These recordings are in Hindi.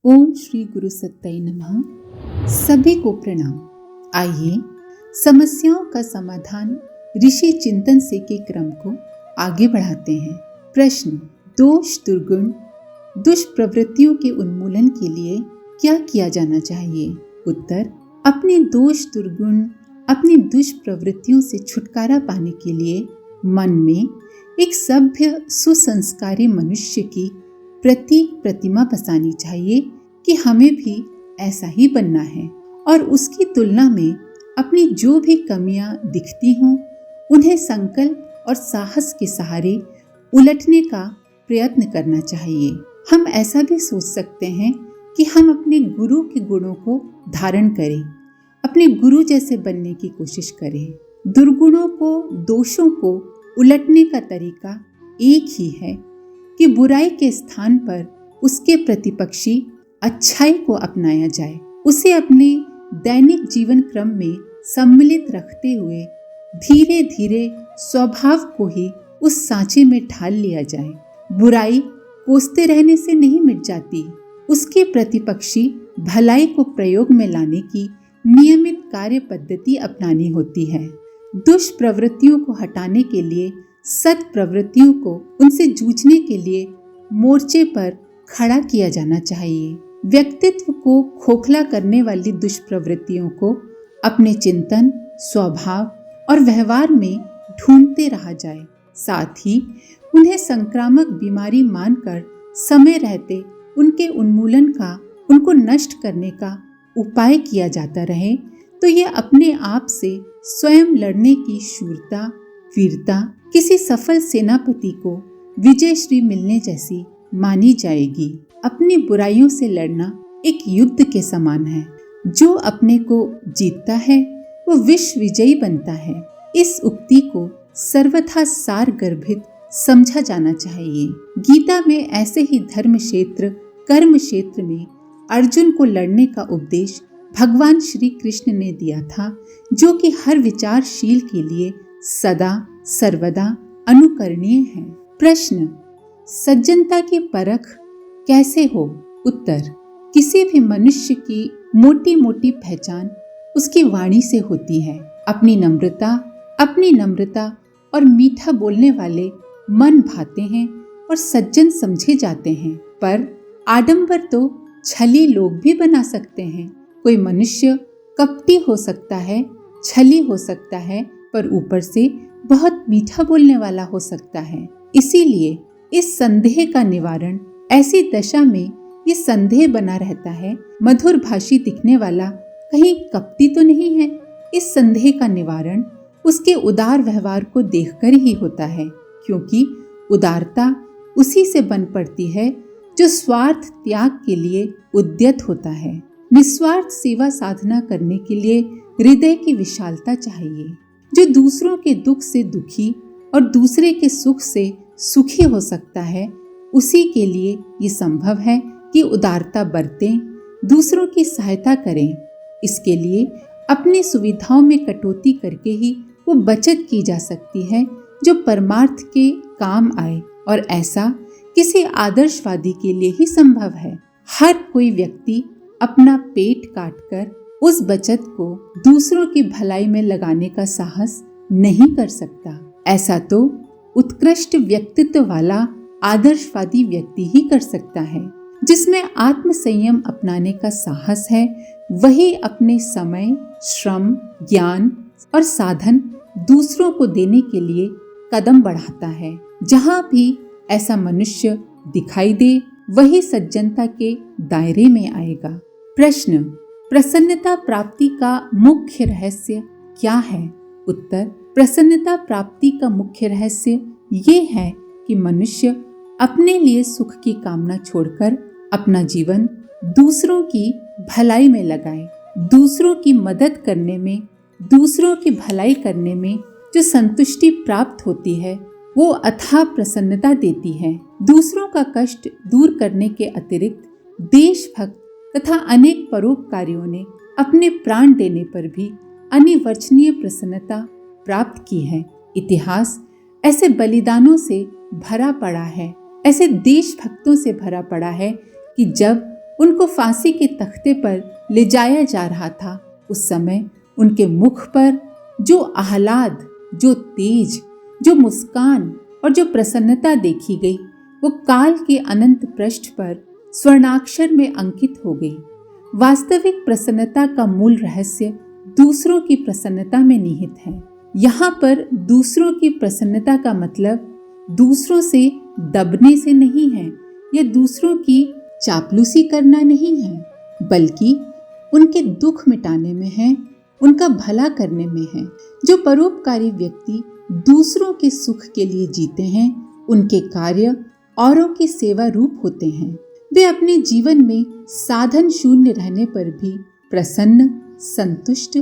ओम श्री गुरु सत्ताई नमः। सभी को प्रणाम। आइए समस्याओं का समाधान ऋषि चिंतन से के क्रम को आगे बढ़ाते हैं। प्रश्न, दोष दुर्गुण दुष्प्रवृत्तियों के उन्मूलन के लिए क्या किया जाना चाहिए? उत्तर, अपने दोष दुर्गुण अपनी दुष्प्रवृत्तियों से छुटकारा पाने के लिए मन में एक सभ्य सुसंस्कारी मनुष्य की प्रतीक प्रतिमा बसानी चाहिए कि हमें भी ऐसा ही बनना है, और उसकी तुलना में अपनी जो भी कमियां दिखती हों उन्हें संकल्प और साहस के सहारे उलटने का प्रयत्न करना चाहिए। हम ऐसा भी सोच सकते हैं कि हम अपने गुरु के गुणों को धारण करें, अपने गुरु जैसे बनने की कोशिश करें। दुर्गुणों को, दोषों को उलटने का तरीका एक ही है कि बुराई के स्थान पर उसके प्रतिपक्षी अच्छाई को अपनाया जाए। उसे अपने दैनिक जीवन क्रम में सम्मिलित रखते हुए धीरे धीरे स्वभाव को ही उस सांचे में ढाल लिया जाए। बुराई कोसते रहने से नहीं मिट जाती, उसके प्रतिपक्षी भलाई को प्रयोग में लाने की नियमित कार्य पद्धति अपनानी होती है। दुष्प्रवृत्तियों को हटाने के लिए, सत प्रवृत्तियों को उनसे जूझने के लिए मोर्चे पर खड़ा किया जाना चाहिए। व्यक्तित्व को खोखला करने वाली दुष्प्रवृत्तियों को अपने चिंतन, स्वभाव और व्यवहार में ढूंढते रहा जाए। साथ ही उन्हें संक्रामक बीमारी मानकर समय रहते उनके उन्मूलन का, उनको नष्ट करने का उपाय किया जाता रहे, तो ये अपने आप से स्वयं लड़ने की शूरता, वीरता किसी सफल सेनापति को विजयश्री मिलने जैसी मानी जाएगी। अपनी बुराइयों से लड़ना एक युद्ध के समान है। जो अपने को जीतता है वो विश्व विजयी बनता है। इस उक्ति को सर्वथा सार गर्भित समझा जाना चाहिए। गीता में ऐसे ही धर्म क्षेत्र, कर्म क्षेत्र में अर्जुन को लड़ने का उपदेश भगवान श्री कृष्ण ने दिया था, जो कि हर विचारशील के लिए सदा सर्वदा अनुकरणीय है। प्रश्न, सज्जनता की परख कैसे हो? उत्तर, किसी भी मनुष्य की मोटी मोटी पहचान उसकी वाणी से होती है। अपनी नम्रता और मीठा बोलने वाले मन भाते हैं और सज्जन समझे जाते हैं, पर आडंबर तो छली लोग भी बना सकते हैं। कोई मनुष्य कपटी हो सकता है, छली हो सकता है, पर ऊपर से बहुत मीठा बोलने वाला हो सकता है। इसीलिए इस संदेह का निवारण, ऐसी दशा में ये संदेह बना रहता है, मधुर भाषी दिखने वाला कहीं कपटी तो नहीं है। इस संदेह का निवारण उसके उदार व्यवहार को देखकर ही होता है, क्योंकि उदारता उसी से बन पड़ती है जो स्वार्थ त्याग के लिए उद्यत होता है। निस्वार्थ सेवा साधना करने के लिए हृदय की विशालता चाहिए। जो दूसरों के दुख से दुखी और दूसरे के सुख से सुखी हो सकता है, उसी के लिए ये संभव है कि उदारता बरतें, दूसरों की सहायता करें। इसके लिए अपनी सुविधाओं में कटौती करके ही वो बचत की जा सकती है जो परमार्थ के काम आए, और ऐसा किसी आदर्शवादी के लिए ही संभव है। हर कोई व्यक्ति अपना पेट काटकर उस बचत को दूसरों की भलाई में लगाने का साहस नहीं कर सकता। ऐसा तो उत्कृष्ट व्यक्तित्व वाला आदर्शवादी व्यक्ति ही कर सकता है। जिसमें आत्म संयम अपनाने का साहस है, वही अपने समय, श्रम, ज्ञान और साधन दूसरों को देने के लिए कदम बढ़ाता है। जहाँ भी ऐसा मनुष्य दिखाई दे, वही सज्जनता के दायरे में आएगा। प्रश्न, प्रसन्नता प्राप्ति का मुख्य रहस्य क्या है? उत्तर, प्रसन्नता प्राप्ति का मुख्य रहस्य ये है कि मनुष्य अपने लिए सुख की कामना छोड़कर अपना जीवन दूसरों की भलाई में लगाए। दूसरों की मदद करने में, दूसरों की भलाई करने में जो संतुष्टि प्राप्त होती है, वो अथाह प्रसन्नता देती है। दूसरों का कष्ट दूर करने के अतिरिक्त देशभक्त तथा अनेक परोपकारियों ने अपने प्राण देने पर भी अनिवर्चनीय प्रसन्नता प्राप्त की है। इतिहास ऐसे बलिदानों से भरा पड़ा है, ऐसे देशभक्तों से भरा पड़ा है कि जब उनको फांसी के तख्ते पर ले जाया जा रहा था, उस समय उनके मुख पर जो आह्लाद, जो तेज, जो मुस्कान और जो प्रसन्नता देखी गई, वो काल के अनंत पृष्ठ पर स्वर्णाक्षर में अंकित हो गई। वास्तविक प्रसन्नता का मूल रहस्य दूसरों की प्रसन्नता में निहित है। यहाँ पर दूसरों की प्रसन्नता का मतलब दूसरों से दबने से नहीं है या दूसरों की चापलूसी करना नहीं है, बल्कि उनके दुख मिटाने में है, उनका भला करने में है। जो परोपकारी व्यक्ति दूसरों के सुख के लिए जीते हैं, उनके कार्य औरों की सेवा रूप होते हैं। वे अपने जीवन में साधन शून्य रहने पर भी प्रसन्न, संतुष्ट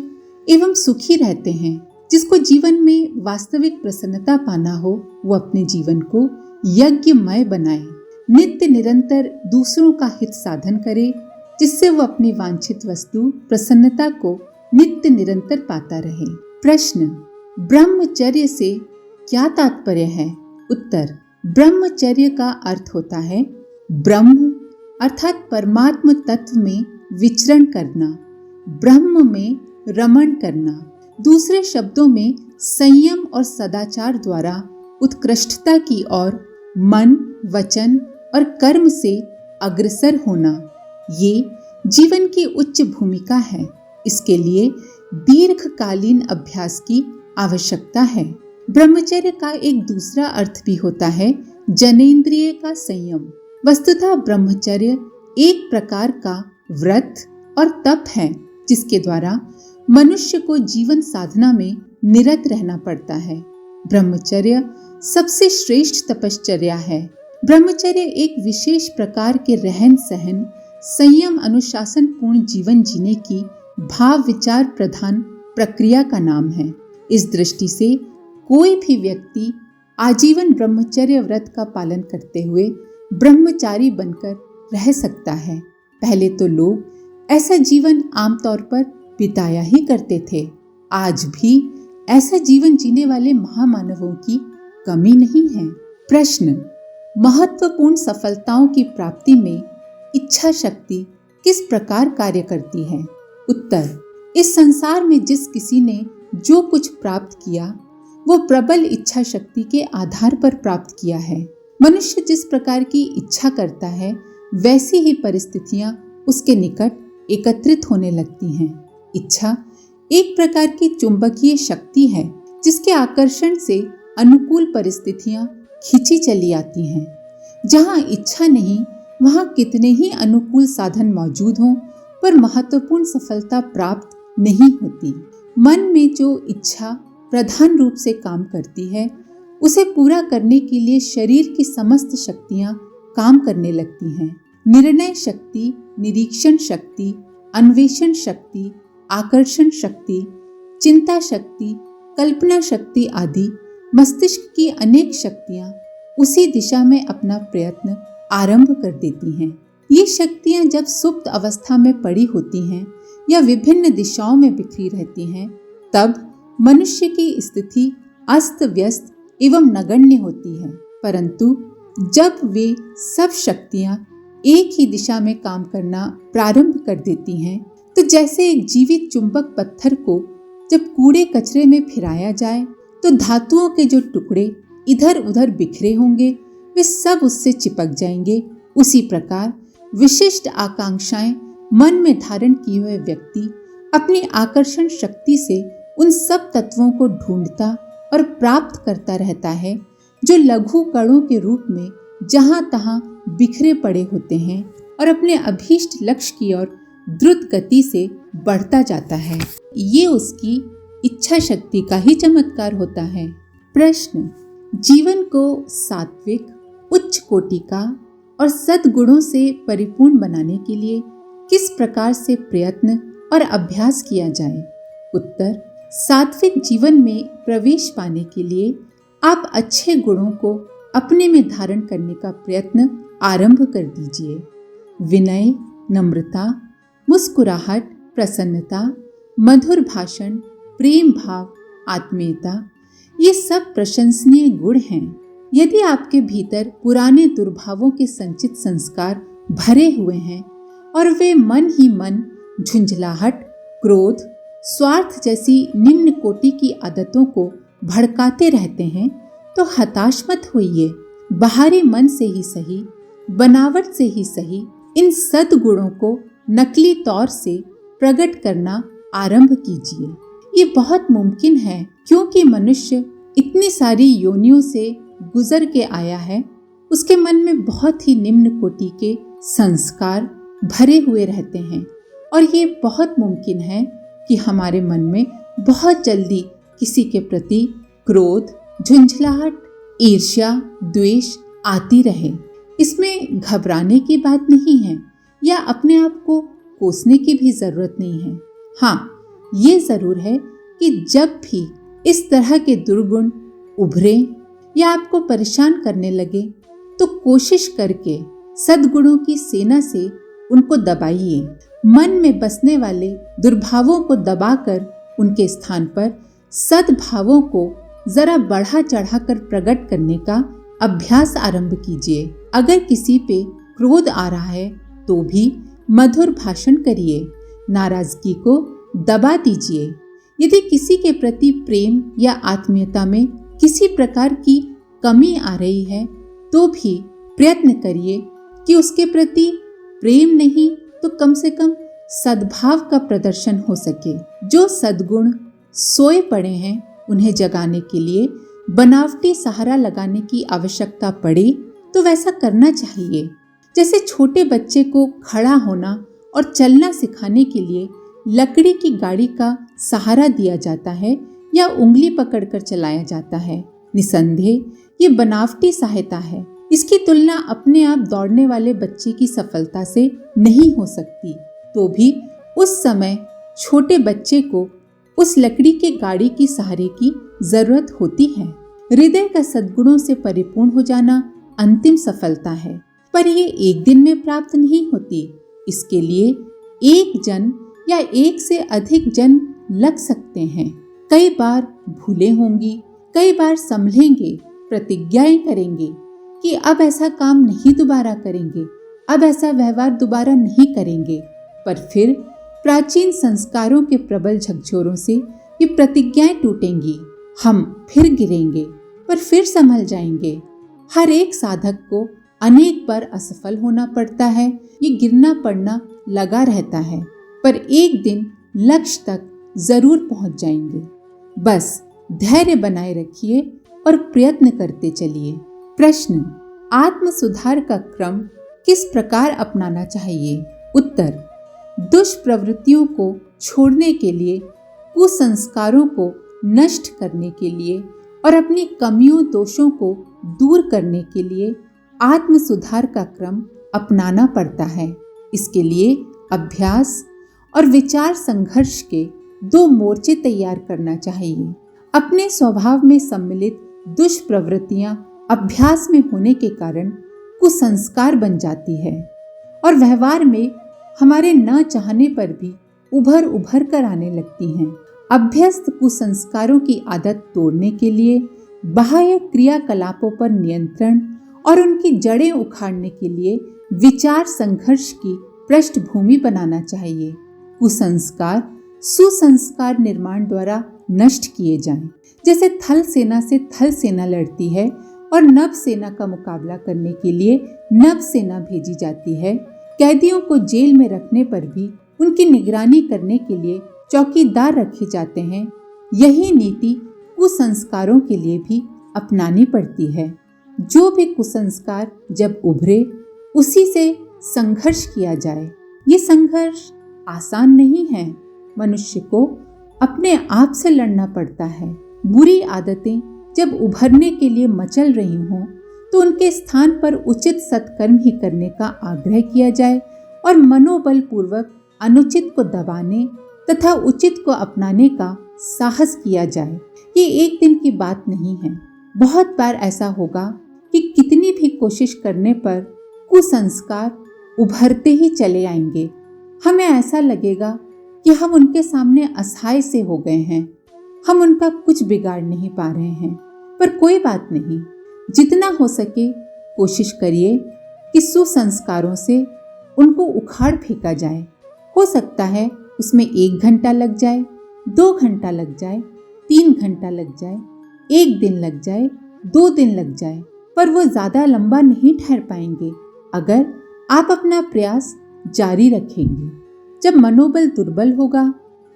एवं सुखी रहते हैं। जिसको जीवन में वास्तविक प्रसन्नता पाना हो, वो अपने जीवन को यज्ञमय बनाए, नित्य निरंतर दूसरों का हित साधन करे, जिससे वो अपनी वांछित वस्तु प्रसन्नता को नित्य निरंतर पाता रहे। प्रश्न, ब्रह्मचर्य से क्या तात्पर्य है? उत्तर, ब्रह्मचर्य का अर्थ होता है ब्रह्म अर्थात परमात्म तत्व में विचरण करना, ब्रह्म में रमण करना। दूसरे शब्दों में संयम और सदाचार द्वारा उत्कृष्टता की ओर मन, वचन और कर्म से अग्रसर होना, ये जीवन की उच्च भूमिका है। इसके लिए दीर्घकालीन अभ्यास की आवश्यकता है। ब्रह्मचर्य का एक दूसरा अर्थ भी होता है जनेंद्रिय का संयम। वस्तुतः ब्रह्मचर्य एक प्रकार का व्रत और तप है, जिसके द्वारा मनुष्य को जीवन साधना में निरत रहना पड़ता है। ब्रह्मचर्य सबसे श्रेष्ठ तपश्चर्या है। ब्रह्मचर्य एक विशेष प्रकार के रहन सहन, संयम, अनुशासन पूर्ण जीवन जीने की भाव विचार प्रधान प्रक्रिया का नाम है। इस दृष्टि से कोई भी व्यक्ति आजीवन ब्रह्मचर्य व्रत का पालन करते हुए ब्रह्मचारी बनकर रह सकता है। पहले तो लोग ऐसा जीवन आमतौर पर बिताया ही करते थे। आज भी ऐसा जीवन जीने वाले महामानवों की कमी नहीं है। प्रश्न, महत्वपूर्ण सफलताओं की प्राप्ति में इच्छा शक्ति किस प्रकार कार्य करती है? उत्तर, इस संसार में जिस किसी ने जो कुछ प्राप्त किया, वो प्रबल इच्छा शक्ति के आधार पर प्राप्त किया है। मनुष्य जिस प्रकार की इच्छा करता है, वैसी ही परिस्थितियां उसके निकट एकत्रित होने लगती हैं। इच्छा एक प्रकार की चुंबकीय शक्ति है, जिसके आकर्षण से अनुकूल परिस्थितियां खींची चली आती हैं। जहां इच्छा नहीं, वहां कितने ही अनुकूल साधन मौजूद हों, पर महत्वपूर्ण सफलता प्राप्त नहीं होती। मन में जो इच्छा प्रधान रूप से काम करती है, उसे पूरा करने के लिए शरीर की समस्त शक्तियां काम करने लगती हैं। निर्णय शक्ति, निरीक्षण शक्ति, अन्वेषण शक्ति, आकर्षण शक्ति, चिंता शक्ति, कल्पना शक्ति आदि मस्तिष्क की अनेक शक्तियां उसी दिशा में अपना प्रयत्न आरंभ कर देती हैं। ये शक्तियां जब सुप्त अवस्था में पड़ी होती हैं या विभिन्न दिशाओं में बिखरी रहती हैं, तब मनुष्य की स्थिति अस्त व्यस्त एवं नगण्य होती है। परंतु जब वे सब शक्तियां एक ही दिशा में काम करना प्रारंभ कर देती हैं, तो जैसे एक जीवित चुंबक पत्थर को जब कूड़े कचरे में फिराया जाए, तो धातुओं के जो टुकड़े इधर उधर बिखरे होंगे, वे सब उससे चिपक जाएंगे। उसी प्रकार विशिष्ट आकांक्षाएं मन में धारण किए हुए व्यक्ति अपनी आकर्षण शक्ति से उन सब तत्वों को ढूंढता और प्राप्त करता रहता है, जो लघु कणों के रूप में जहां तहां बिखरे पड़े होते हैं और अपने अभीष्ट लक्ष्य की ओर द्रुत गति से बढ़ता जाता है। ये उसकी इच्छा शक्ति का ही चमत्कार होता है। प्रश्न, जीवन को सात्विक, उच्च कोटि का और सद्गुणों से परिपूर्ण बनाने के लिए किस प्रकार से प्रयत्न और अभ्यास किया जाए? उत्तर, सात्विक जीवन में प्रवेश पाने के लिए आप अच्छे गुणों को अपने में धारण करने का प्रयत्न आरंभ कर दीजिए। विनय, नम्रता, मुस्कुराहट, प्रसन्नता, मधुर भाषण, प्रेम भाव, आत्मीयता, ये सब प्रशंसनीय गुण हैं। यदि आपके भीतर पुराने दुर्भावों के संचित संस्कार भरे हुए हैं और वे मन ही मन झुंझलाहट, क्रोध, स्वार्थ जैसी निम्न कोटि की आदतों को भड़काते रहते हैं, तो हताश मत होइए। बाहरी मन से ही सही, बनावट से ही सही, इन सद्गुणों को नकली तौर से प्रकट करना आरंभ कीजिए। ये बहुत मुमकिन है, क्योंकि मनुष्य इतनी सारी योनियों से गुजर के आया है। उसके मन में बहुत ही निम्न कोटि के संस्कार भरे हुए रहते हैं, और ये बहुत मुमकिन है कि हमारे मन में बहुत जल्दी किसी के प्रति क्रोध, झुंझलाहट, ईर्ष्या, द्वेष आती रहे। इसमें घबराने की बात नहीं है या अपने आप को कोसने की भी जरूरत नहीं है। हाँ, ये जरूर है कि जब भी इस तरह के दुर्गुण उभरे या आपको परेशान करने लगे, तो कोशिश करके सद्गुणों की सेना से उनको दबाइए। मन में बसने वाले दुर्भावों को दबाकर उनके स्थान पर सद्भावों को जरा बढ़ा चढ़ाकर प्रकट करने का अभ्यास आरंभ कीजिए। अगर किसी पे क्रोध आ रहा है तो भी मधुर भाषण करिए, नाराजगी को दबा दीजिए। यदि किसी के प्रति प्रेम या आत्मीयता में किसी प्रकार की कमी आ रही है, तो भी प्रयत्न करिए कि उसके प्रति प्रेम नहीं तो कम से कम सद्भाव का प्रदर्शन हो सके। जो सद्गुण सोए पड़े हैं, उन्हें जगाने के लिए बनावटी सहारा लगाने की आवश्यकता पड़े तो वैसा करना चाहिए। जैसे छोटे बच्चे को खड़ा होना और चलना सिखाने के लिए लकड़ी की गाड़ी का सहारा दिया जाता है या उंगली पकड़कर चलाया जाता है, निसंदेह ये बनावटी सहायता है। इसकी तुलना अपने आप दौड़ने वाले बच्चे की सफलता से नहीं हो सकती। तो भी उस समय छोटे बच्चे को उस लकड़ी के गाड़ी की सहारे की जरूरत होती है। हृदय का सद्गुणों से परिपूर्ण हो जाना अंतिम सफलता है, पर ये एक दिन में प्राप्त नहीं होती। इसके लिए एक जन या एक से अधिक जन लग सकते हैं। कई बार भूलें होंगी, कई बार संभलेंगे, प्रतिज्ञाएं करेंगे कि अब ऐसा काम नहीं दोबारा करेंगे, अब ऐसा व्यवहार दोबारा नहीं करेंगे। पर फिर प्राचीन संस्कारों के प्रबल झकझोरों से ये प्रतिज्ञाएं टूटेंगी। हम फिर गिरेंगे, पर फिर संभल जाएंगे। हर एक साधक को अनेक बार असफल होना पड़ता है। ये गिरना पड़ना लगा रहता है, पर एक दिन लक्ष्य तक जरूर पहुंच जाएंगे। बस धैर्य बनाए रखिए और प्रयत्न करते चलिए। प्रश्न: आत्म सुधार का क्रम किस प्रकार अपनाना चाहिए? उत्तर: दुष्प्रवृत्तियों को छोड़ने के लिए, कुसंस्कारों को नष्ट करने के लिए और अपनी कमियों दोषों को दूर करने के लिए आत्म सुधार का क्रम अपनाना पड़ता है। इसके लिए अभ्यास और विचार संघर्ष के दो मोर्चे तैयार करना चाहिए। अपने स्वभाव में सम्मिलित दुष्प्रवृत्तियां अभ्यास में होने के कारण कुसंस्कार बन जाती है और व्यवहार में हमारे न चाहने पर भी उभर उभर कर आने लगती हैं। अभ्यस्त कुसंस्कारों की आदत तोड़ने के लिए बाह्य क्रियाकलापों पर नियंत्रण और उनकी जड़ें उखाड़ने के लिए विचार संघर्ष की पृष्ठभूमि बनाना चाहिए। कुसंस्कार सुसंस्कार निर्माण द्वारा नष्ट किए जाएं। जैसे थल सेना से थल सेना लड़ती है और नभ सेना का मुकाबला करने के लिए नभ सेना भेजी जाती है। कैदियों को जेल में रखने पर भी उनकी निगरानी करने के लिए चौकीदार रखे जाते हैं। यही नीति कुसंस्कारों के लिए भी अपनानी पड़ती है। जो भी कुसंस्कार जब उभरे, उसी से संघर्ष किया जाए। ये संघर्ष आसान नहीं है। मनुष्य को अपने आप से लड़ना पड़ता है। बुरी आदतें जब उभरने के लिए मचल रही हों, तो उनके स्थान पर उचित सत्कर्म ही करने का आग्रह किया जाए और मनोबल पूर्वक अनुचित को दबाने तथा उचित को अपनाने का साहस किया जाए। ये एक दिन की बात नहीं है। बहुत बार ऐसा होगा कि कितनी भी कोशिश करने पर कुसंस्कार उभरते ही चले आएंगे। हमें ऐसा लगेगा कि हम उनके सामने असहाय से हो गए हैं, हम उनका कुछ बिगाड़ नहीं पा रहे हैं। पर कोई बात नहीं, जितना हो सके कोशिश करिए कि सुसंस्कारों से उनको उखाड़ फेंका जाए। हो सकता है उसमें 1 घंटा लग जाए, 2 घंटा लग जाए, 3 घंटा लग जाए, 1 दिन लग जाए, 2 दिन लग जाए, पर वो ज़्यादा लंबा नहीं ठहर पाएंगे अगर आप अपना प्रयास जारी रखेंगे। जब मनोबल दुर्बल होगा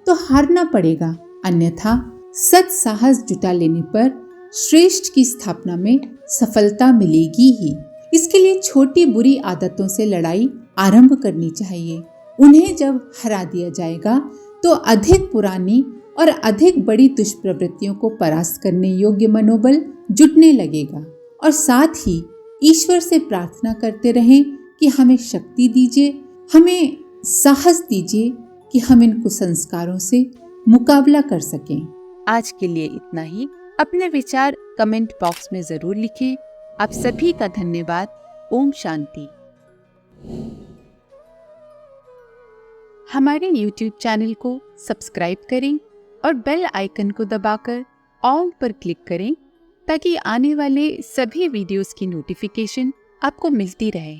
तो हारना पड़ेगा, अन्यथा सच साहस जुटा लेने पर श्रेष्ठ की स्थापना में सफलता मिलेगी ही। इसके लिए छोटी बुरी आदतों से लड़ाई आरंभ करनी चाहिए। उन्हें जब हरा दिया जाएगा तो अधिक पुरानी और अधिक बड़ी दुष्प्रवृत्तियों को परास्त करने योग्य मनोबल जुटने लगेगा। और साथ ही ईश्वर से प्रार्थना करते रहें कि हमें शक्ति दीजिए, हमें साहस दीजिए कि हम इन कुसंस्कारों से मुकाबला कर सकें। आज के लिए इतना ही। अपने विचार कमेंट बॉक्स में जरूर लिखें। आप सभी का धन्यवाद। ओम शांति। हमारे YouTube चैनल को सब्सक्राइब करें और बेल आइकन को दबाकर ऑल पर क्लिक करें ताकि आने वाले सभी वीडियोस की नोटिफिकेशन आपको मिलती रहे।